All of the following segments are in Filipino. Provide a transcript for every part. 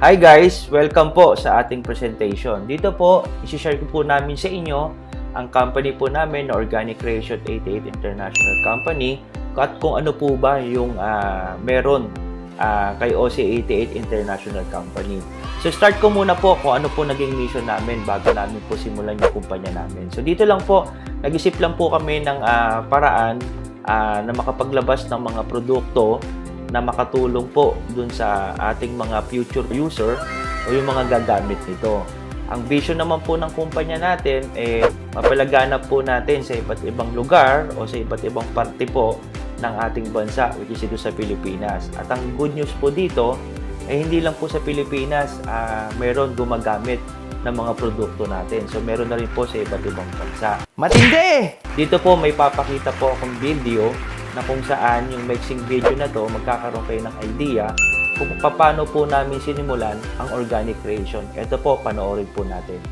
Hi guys! Welcome po sa ating presentation. Dito po, isi-share ko po namin sa inyo ang company po namin na Organic Creation 88 International Company at kung ano po ba yung meron kay OC88 International Company. So start ko muna po kung ano po naging mission namin bago namin po simulan yung kumpanya namin. So dito lang po, nag-isip lang po kami ng paraan na makapaglabas ng mga produkto na makatulong po dun sa ating mga future user o yung mga gagamit nito. Ang vision naman po ng kumpanya natin mapalaganap po natin sa iba't ibang lugar o sa iba't ibang parte po ng ating bansa, which is ito sa Pilipinas. At ang good news po dito hindi lang po sa Pilipinas meron gumagamit ng mga produkto natin. So meron na rin po sa iba't ibang bansa. Matindi! Dito po may papakita po akong video na kung saan yung mixing video na to magkakaroon kayo ng idea kung paano po namin sinimulan ang Organic Creation. Ito po, panoorin po natin.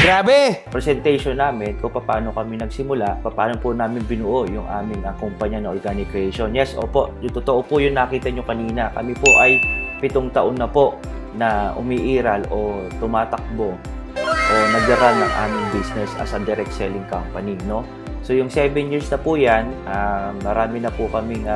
Grabe! Presentation namin kung paano kami nagsimula, paano po namin binuo yung aming kumpanya na Organic Creation. Yes, opo, yung totoo po yung nakita nyo kanina. Kami po ay 7 taon na po na umiiral o tumatakbo o nag-run ng aming business as a direct selling company, no? So yung 7 years na po yan, marami na po kaming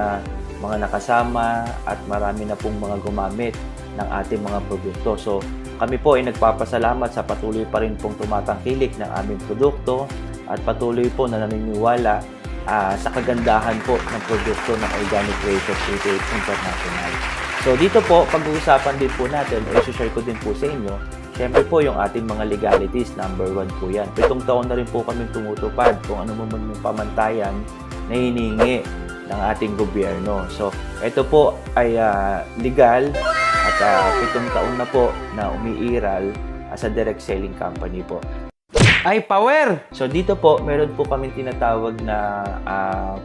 mga nakasama at marami na pong mga gumamit ng ating mga produkto. So kami po ay nagpapasalamat sa patuloy pa rin pong tumatangkilik ng aming produkto at patuloy po na naniniwala sa kagandahan po ng produkto ng Organic Creation 88 International. So dito po, pag-uusapan din po natin o i-share ko din po sa inyo, syempre po yung ating mga legalities, number 1 po yan. 7 taon na rin po kami tumutupad kung ano mo man yung pamantayan na hinihingi ng ating gobyerno. So ito po ay legal at 7 taon na po na umiiral as a direct selling company po. Ay, power! So dito po, meron po kami tinatawag na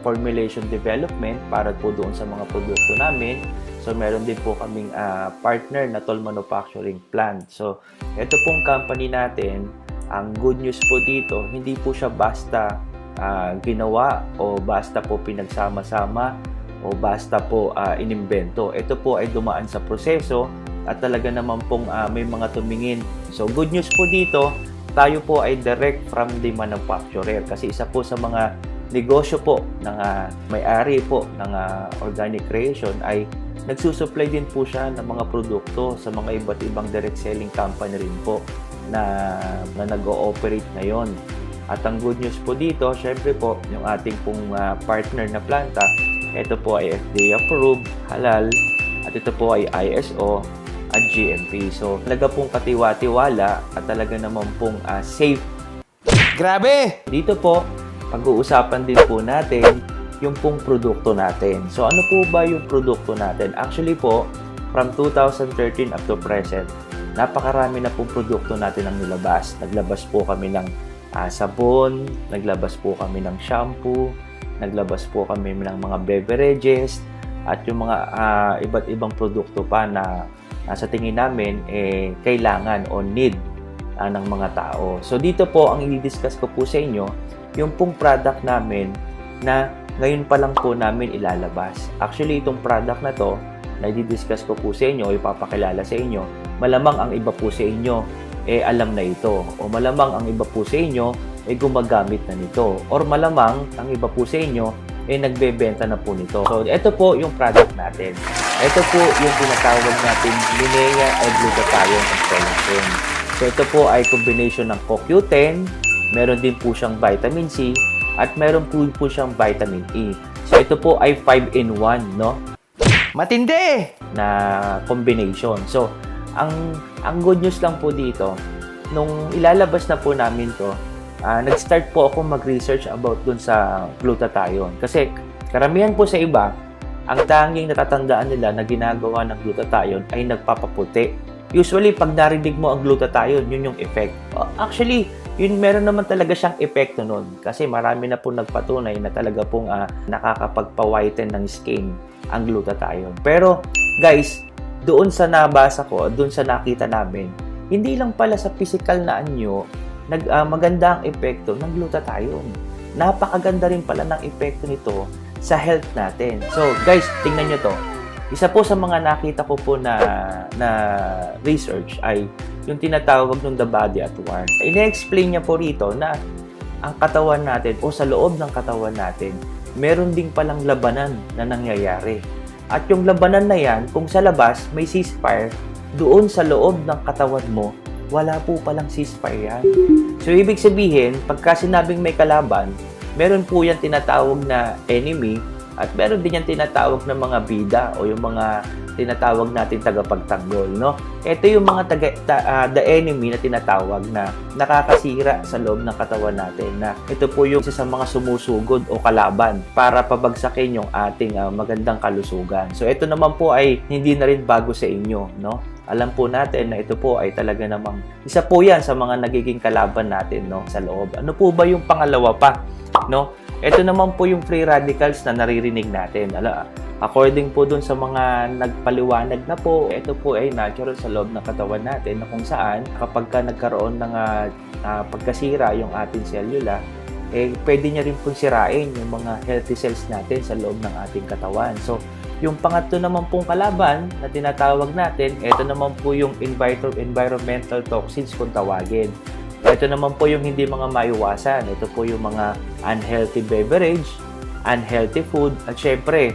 formulation development para po doon sa mga produkto namin. So meron din po kaming partner na toll manufacturing plant. So ito pong company natin, ang good news po dito, hindi po siya basta ginawa o basta po pinagsama-sama o basta po inimbento. Ito po ay dumaan sa proseso at talaga naman pong may mga tumingin. So good news po dito, tayo po ay direct from the manufacturer kasi isa po sa mga negosyo po ng may-ari po ng Organic Creation ay nagsusupply din po siya ng mga produkto sa mga iba't ibang direct selling company rin po na nag-ooperate ngayon. At ang good news po dito, syempre po, yung ating pong partner na planta, ito po ay FDA approved, halal, at ito po ay ISO at GMP. So, talaga pong katiwa-tiwala at talaga naman pong safe. Grabe! Dito po, pag-uusapan din po natin yung pong produkto natin. So, ano po ba yung produkto natin? Actually po, from 2013 up to present, napakarami na pong produkto natin ang nilabas. Naglabas po kami ng sabon, naglabas po kami ng shampoo, naglabas po kami ng mga beverages at yung mga iba't ibang produkto pa na sa tingin namin kailangan o need ng mga tao. So dito po ang i-discuss ko po sa inyo yung pong product namin na ngayon pa lang po namin ilalabas. Actually, itong product na to na i-discuss ko po sa inyo, ipapakilala sa inyo, malamang ang iba po sa inyo alam na ito, o malamang ang iba po sa inyo gumagamit na nito, or malamang ang iba po sa inyo nagbebenta na po nito. So ito po yung product natin. Ito po yung tinatawag natin Linea L-Glutathione and Collagen. So ito po ay combination ng CoQ10, meron din po siyang vitamin C, at meron po siyang vitamin E. So ito po ay 5-in-1, no? Matindi na combination. So ang good news lang po dito, nung ilalabas na po namin to, nag-start po ako mag-research about dun sa glutathione. Kasi karamihan po sa iba, ang tanging natatandaan nila na ginagawa ng glutathione ay nagpapaputi. Usually, pag narinig mo ang glutathione, yun yung effect. Actually, yun meron naman talaga siyang epekto nun. Kasi marami na po nagpatunay na talaga pong nakakapagpa-whiten ng skin ang glutathione. Pero, guys, doon sa nabasa ko, doon sa nakita namin, hindi lang pala sa physical na anyo, maganda ang epekto ng glutathione. Napakaganda rin pala ng epekto nito sa health natin. So, guys, tingnan nyo to. Isa po sa mga nakita ko po na research ay yung tinatawag ng The Body at Work. Ine-explain niya po rito na ang katawan natin o sa loob ng katawan natin, meron ding palang labanan na nangyayari. At yung labanan na yan, kung sa labas may ceasefire, doon sa loob ng katawan mo, wala po palang ceasefire yan. So, ibig sabihin, pagka sinabing may kalaban, meron po yan tinatawag na enemy at meron din yan tinatawag na mga bida o yung mga tinatawag natin tagapagtanggol, no? Ito yung mga the enemy na tinatawag na nakakasira sa loob ng katawan natin, na ito po yung isa sa mga sumusugod o kalaban para pabagsakin yung ating magandang kalusugan. So ito naman po ay hindi na rin bago sa inyo, no? Alam po natin na ito po ay talaga namang isa po yan sa mga nagiging kalaban natin, no, sa loob. Ano po ba yung pangalawa pa, no? Ito naman po yung free radicals na naririnig natin. According po dun sa mga nagpaliwanag na po, ito po ay natural sa loob ng katawan natin, na kung saan kapag ka nagkaroon ng pagkasira yung ating cellula, pwede niya rin pong sirain yung mga healthy cells natin sa loob ng ating katawan. So, yung pangatlo naman pong kalaban na tinatawag natin, ito naman po yung environmental toxins kung tawagin. Ito naman po yung hindi mga maiwasan. Ito po yung mga unhealthy beverage, unhealthy food, at syempre,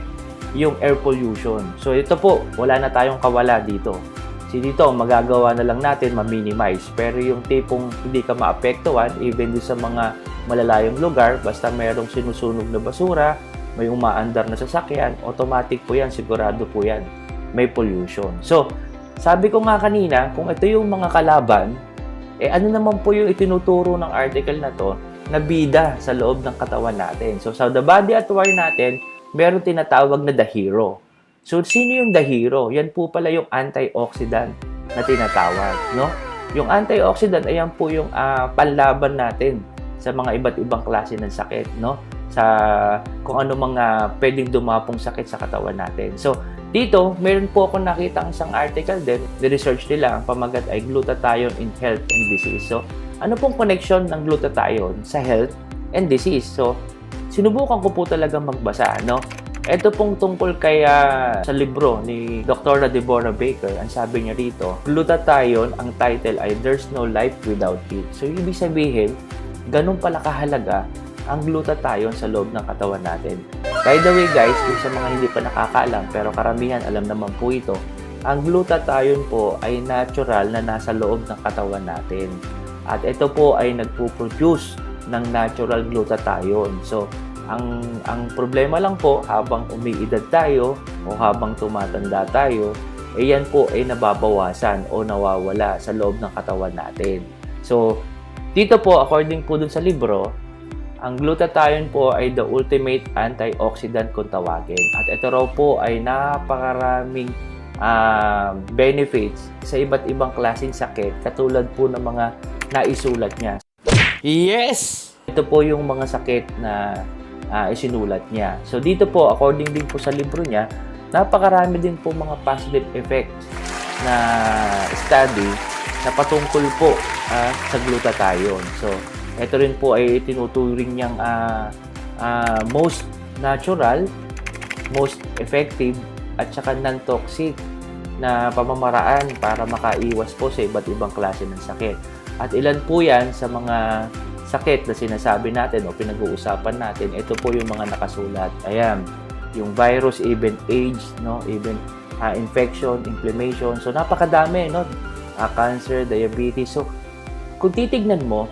yung air pollution. So ito po, wala na tayong kawala dito. Dito, magagawa na lang natin ma-minimize. Pero yung tipong hindi ka maapektuhan, even sa mga malalayong lugar, basta merong sinusunog na basura, may umaandar na sasakyan, automatic po yan, sigurado po yan, may pollution. So, sabi ko nga kanina, kung ito yung mga kalaban, ano naman po yung itinuturo ng article na to na bida sa loob ng katawan natin. So, sa The Body at Work natin, meron tinatawag na the hero. So, sino yung the hero? Yan po pala yung antioxidant na tinatawag, no? Yung antioxidant, ayan po yung panlaban natin sa mga iba't ibang klase ng sakit, no? Sa kung ano mga pwedeng dumapong sakit sa katawan natin. So, dito, meron po ako nakita ang isang article din, the-research nila, ang pamagat ay glutathione in health and disease. So, ano pong connection ng glutathione sa health and disease? So, sinubukan ko po talaga magbasa, no? Ito pong tungkol sa libro ni Dr. Deborah Baker, ang sabi niya rito, glutathione, ang title ay There's No Life Without It. So, ibig sabihin, ganun pala kahalaga ang glutathione sa loob ng katawan natin. By the way guys, kung sa mga hindi pa nakakaalam, pero karamihan alam naman po ito, ang glutathione po ay natural na nasa loob ng katawan natin. At ito po ay nagpo-produce ng natural glutathione. So, ang problema lang po, habang umiidad tayo o habang tumatanda tayo, yan po ay nababawasan o nawawala sa loob ng katawan natin. So, dito po, according po dun sa libro, ang glutathione po ay the ultimate antioxidant kung tawagin. At ito raw po ay napakaraming benefits sa iba't ibang klaseng sakit, katulad po ng mga naisulat niya. Yes! Ito po yung mga sakit na isinulat niya. So dito po, according din po sa libro niya, napakarami din po mga positive effects na study na patungkol po sa glutathione. So, ito rin po ay tinuturing niyang most natural, most effective, at saka non-toxic na pamamaraan para makaiwas po sa iba't ibang klase ng sakit. At ilan po yan sa mga sakit na sinasabi natin o pinag-uusapan natin, ito po yung mga nakasulat. Ayan, yung virus, even AIDS, no? Even infection, inflammation. So, napakadami, no? Cancer, diabetes. So, kung titignan mo,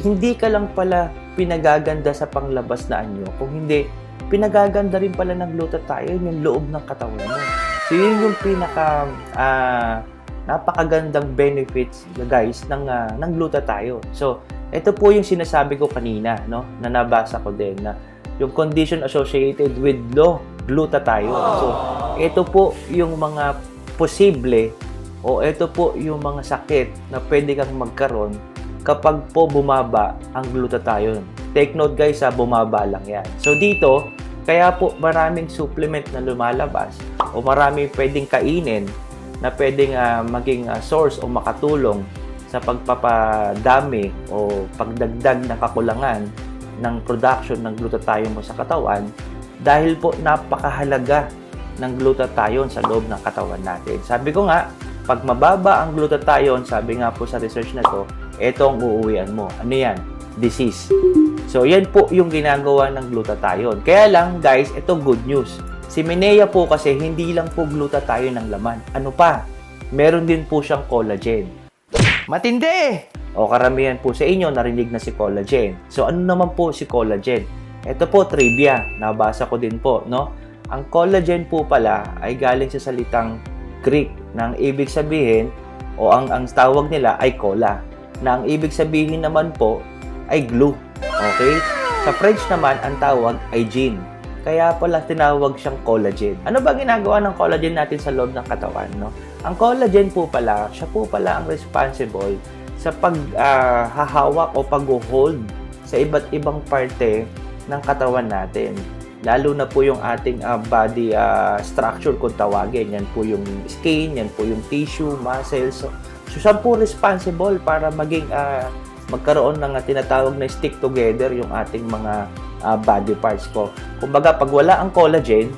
hindi ka lang pala pinagaganda sa panglabas na anyo. Kung hindi, pinagaganda rin pala ng glutathione yung loob ng katawan mo. So, yun yung napakagandang benefits, guys, ng glutathione. So, ito po yung sinasabi ko kanina, no? Na nabasa ko din, na yung condition associated with low glutathione. So, ito po yung mga posible o ito po yung mga sakit na pwede kang magkaroon kapag po bumaba ang glutathione. Take note guys, bumaba lang yan. So dito, kaya po maraming supplement na lumalabas o maraming pwedeng kainin na pwedeng maging source o makatulong sa pagpapadami o pagdagdag ng kakulangan ng production ng glutathione mo sa katawan dahil po napakahalaga ng glutathione sa loob ng katawan natin. Sabi ko nga, pag mababa ang glutathione, sabi nga po sa research na to, ito ang uuwian mo. Ano yan? Disease. So, yan po yung ginagawa ng glutathione. Kaya lang, guys, ito good news. Si Minea po kasi, hindi lang po glutathione ang laman. Ano pa? Meron din po siyang collagen. Matindi! O karamihan po sa inyo, narinig na si collagen. So, ano naman po si collagen? Ito po, trivia. Nabasa ko din po, no? Ang collagen po pala ay galing sa salitang Greek na ang ibig sabihin o ang tawag nila ay cola, na ang ibig sabihin naman po ay glue. Okay? Sa French naman, ang tawag ay gin. Kaya pala tinawag siyang collagen. Ano ba ginagawa ng collagen natin sa loob ng katawan, no? Ang collagen po pala, siya po pala ang responsible sa paghahawak o pag-hold sa iba't ibang parte ng katawan natin. Lalo na po yung ating body structure kung tawagin. Yan po yung skin, yan po yung tissue, muscles. So siya po responsible para magkaroon ng tinatawag na stick together yung ating mga body parts po. Kumbaga, pag wala ang collagen,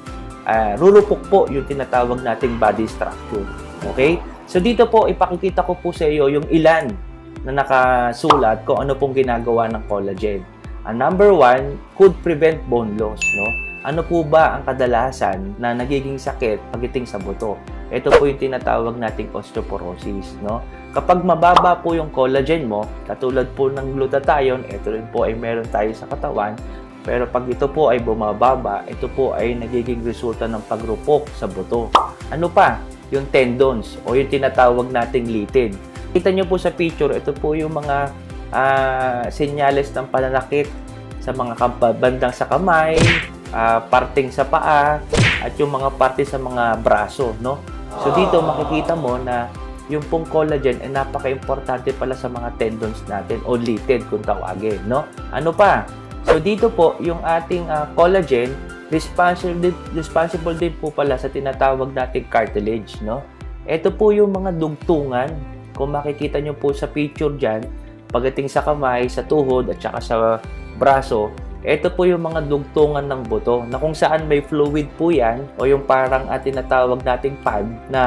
rurupok po yung tinatawag nating body structure. Okay? So dito po, ipakikita ko po sa iyo yung ilan na nakasulat kung ano pong ginagawa ng collagen. Number 1, could prevent bone loss, no? Ano po ba ang kadalasan na nagiging sakit pagdating sa buto? Ito po yung tinatawag nating osteoporosis, no? Kapag mababa po yung collagen mo, katulad po ng glutathione, ito rin po ay meron tayo sa katawan, pero pag ito po ay bumababa, ito po ay nagiging resulta ng pagrupok sa buto. Ano pa? Yung tendons o yung tinatawag nating litid. Kita nyo po sa picture, ito po yung mga senyales ng pananakit sa mga bandang sa kamay, parting sa paa, at yung mga parte sa mga braso, no? So dito makikita mo na yung pong collagen ay napaka-importante pala sa mga tendons natin o litid kung tawagin, no? Ano pa? So dito po yung ating collagen responsible din po pala sa tinatawag nating cartilage, no? Ito po yung mga dugtungan, kung makikita nyo po sa picture dyan, pagdating sa kamay, sa tuhod, at saka sa braso, ito po yung mga dugtungan ng buto na kung saan may fluid po yan o yung parang tinatawag nating pad na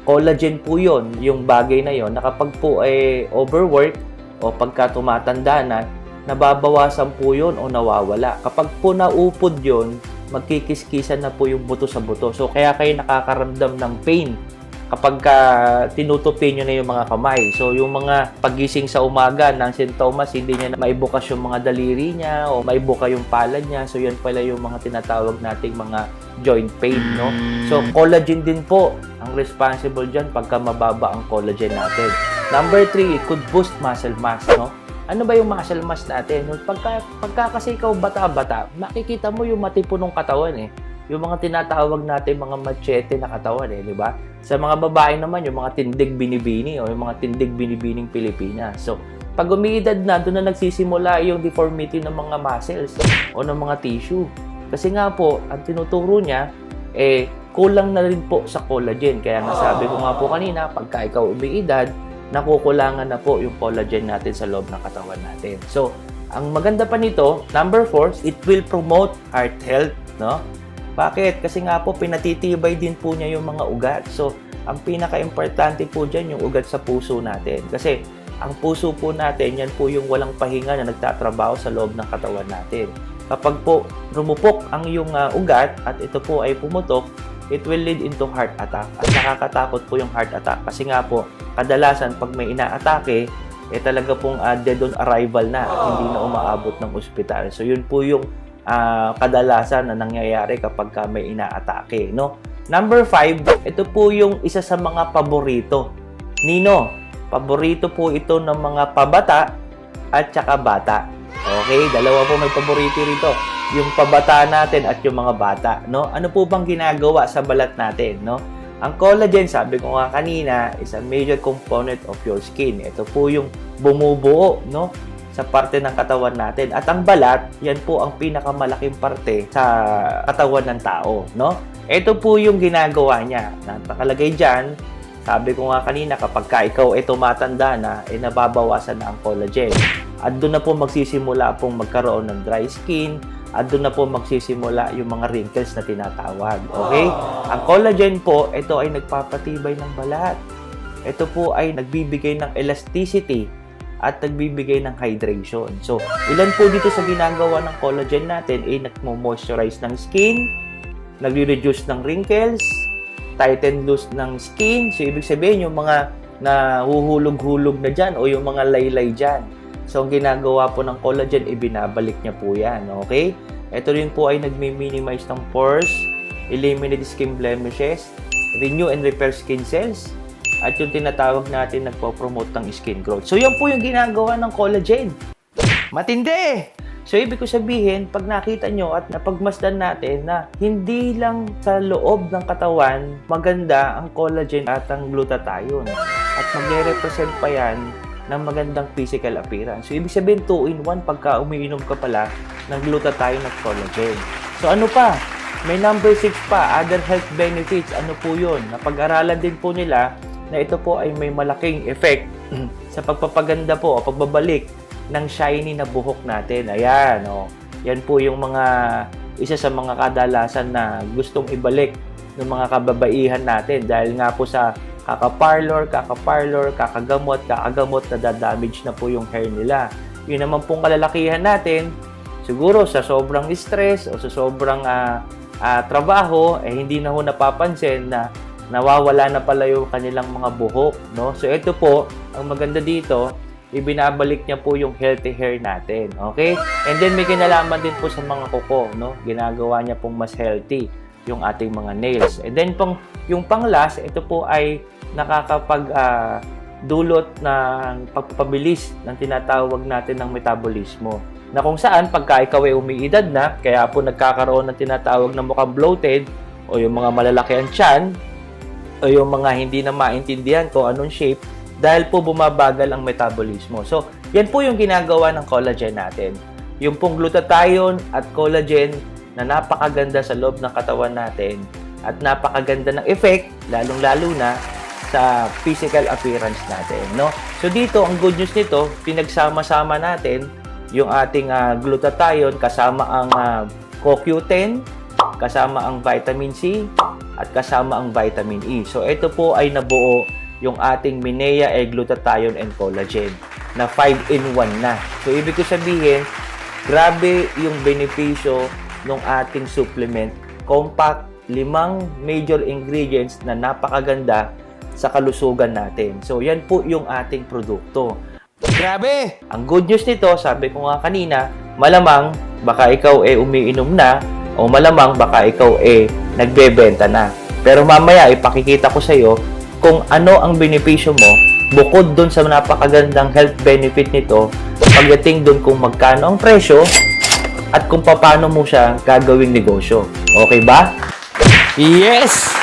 collagen po yun, yung bagay na yon na kapag po ay overwork o pagka tumatanda na, nababawasan po yun o nawawala. Kapag po naupod yun, magkikiskisan na po yung buto sa buto. So kaya kayo nakakaramdam ng pain kapag tinutupi nyo na yung mga kamay. So, yung mga pagising sa umaga ng sintomas, hindi niya na maibukas yung mga daliri niya o maibuka yung palad niya. So, yan pala yung mga tinatawag nating mga joint pain, no? So, collagen din po ang responsible dyan pagka mababa ang collagen natin. Number 3, it could boost muscle mass, no? Ano ba yung muscle mass natin? Pagka kasi ikaw bata-bata, makikita mo yung matipunong katawan, eh. Yung mga tinatawag natin mga machete na katawan, di ba? Sa mga babae naman, yung mga tindig binibini o yung mga tindig binibining Pilipinas. So, pag umiidad na, doon na nagsisimula yung deformity ng mga muscles o ng mga tissue. Kasi nga po, ang tinuturo niya, kulang na rin po sa collagen. Kaya nga sabi ko nga po kanina, pagka ikaw umiidad, nakukulangan na po yung collagen natin sa loob ng katawan natin. So, ang maganda pa nito, number 4, it will promote heart health, no? Bakit? Kasi nga po, pinatitibay din po niya yung mga ugat. So, ang pinaka-importante po dyan, yung ugat sa puso natin. Kasi, ang puso po natin, yan po yung walang pahinga na nagtatrabaho sa loob ng katawan natin. Kapag po rumupok ang iyong ugat at ito po ay pumutok, it will lead into heart attack. At nakakatakot po yung heart attack. Kasi nga po, kadalasan pag may inaatake, talaga pong dead on arrival na, hindi na umaabot ng ospital. So, yun po yung kadalasan na nangyayari kapag may inaatake, no? Number 5, ito po yung isa sa mga paborito. Nino, paborito po ito ng mga pabata at saka bata. Okay, dalawa po may paborito rito. Yung pabata natin at yung mga bata, no? Ano po bang ginagawa sa balat natin, no? Ang collagen, sabi ko nga kanina, is a major component of your skin. Ito po yung bumubuo, no, sa parte ng katawan natin. At ang balat, yan po ang pinakamalaking parte sa katawan ng tao, no? Ito po yung ginagawa niya. Nakalagay dyan, sabi ko nga kanina, kapag ikaw ay tumatanda na, nababawasan na ang collagen. At doon na po magsisimula pong magkaroon ng dry skin, at doon na po magsisimula yung mga wrinkles na tinatawag. Okay? Ang collagen po, ito ay nagpapatibay ng balat. Ito po ay nagbibigay ng elasticity at nagbibigay ng hydration. So, ilan po dito sa ginagawa ng collagen natin ay nagmo-moisturize ng skin, nagre-reduce ng wrinkles, tighten loose ng skin. So, ibig sabihin yung mga nahuhulog-hulog na dyan o yung mga laylay dyan. So, ang ginagawa po ng collagen, binabalik niya po yan. Okay? Ito rin po ay nagmi-minimize ng pores, eliminate skin blemishes, renew and repair skin cells, at yung tinatawag natin nagpo-promote ng skin growth. So, yan po yung ginagawa ng collagen. Matindi! So, ibig ko sabihin, pag nakita nyo at napagmasdan natin na hindi lang sa loob ng katawan maganda ang collagen at ang glutathione. At magre-represent pa yan ng magandang physical appearance. So, ibig sabihin 2-in-1 pagka umiinom ka pala ng glutathione at collagen. So, ano pa? May number 6 pa, other health benefits. Ano po yun? Napag-aralan din po nila na ito po ay may malaking effect sa pagpapaganda po o pagbabalik ng shiny na buhok natin. Ayan, oh. Yan po yung isa sa mga kadalasan na gustong ibalik ng mga kababaihan natin dahil nga po sa kakaparlor, kakagamot na dadamage na po yung hair nila. Yun naman pong kalalakihan natin, siguro sa sobrang stress o sa sobrang trabaho, hindi na ho napapansin na nawawala na pala yung kanilang mga buhok, no? So, ito po, ang maganda dito, ibinabalik niya po yung healthy hair natin, okay? And then, may kinalaman din po sa mga kuko, no? Ginagawa niya pong mas healthy yung ating mga nails. And then, yung pang-last, ito po ay nakakapag-dulot ng pagpapabilis ng tinatawag natin ng metabolismo. Na kung saan, pagka ikaw ay umiidad na, kaya po nagkakaroon ng tinatawag na mukhang bloated, o yung mga malalaki ang tiyan, o yung mga hindi na maintindihan kung anong shape, dahil po bumabagal ang metabolismo. So, yan po yung ginagawa ng collagen natin. Yung pong glutathione at collagen na napakaganda sa loob ng katawan natin at napakaganda ng effect, lalong-lalo na sa physical appearance natin, no? So, dito, ang good news nito, pinagsama-sama natin yung ating glutathione kasama ang CoQ10, kasama ang vitamin C, at kasama ang vitamin E. So, ito po ay nabuo yung ating Minea L-glutathione and collagen na 5-in-1 na. So, ibig ko sabihin, grabe yung benepisyo ng ating supplement. Compact, 5 major ingredients na napakaganda sa kalusugan natin. So, yan po yung ating produkto. Grabe! Ang good news nito, sabi ko nga kanina, malamang baka ikaw umiinom na o malamang baka ikaw nagbebenta na. Pero mamaya ipakikita ko sa iyo kung ano ang benepisyo mo bukod dun sa napakagandang health benefit nito pagdating dun kung magkano ang presyo at kung paano mo siya gagawing negosyo. Okay ba? Yes!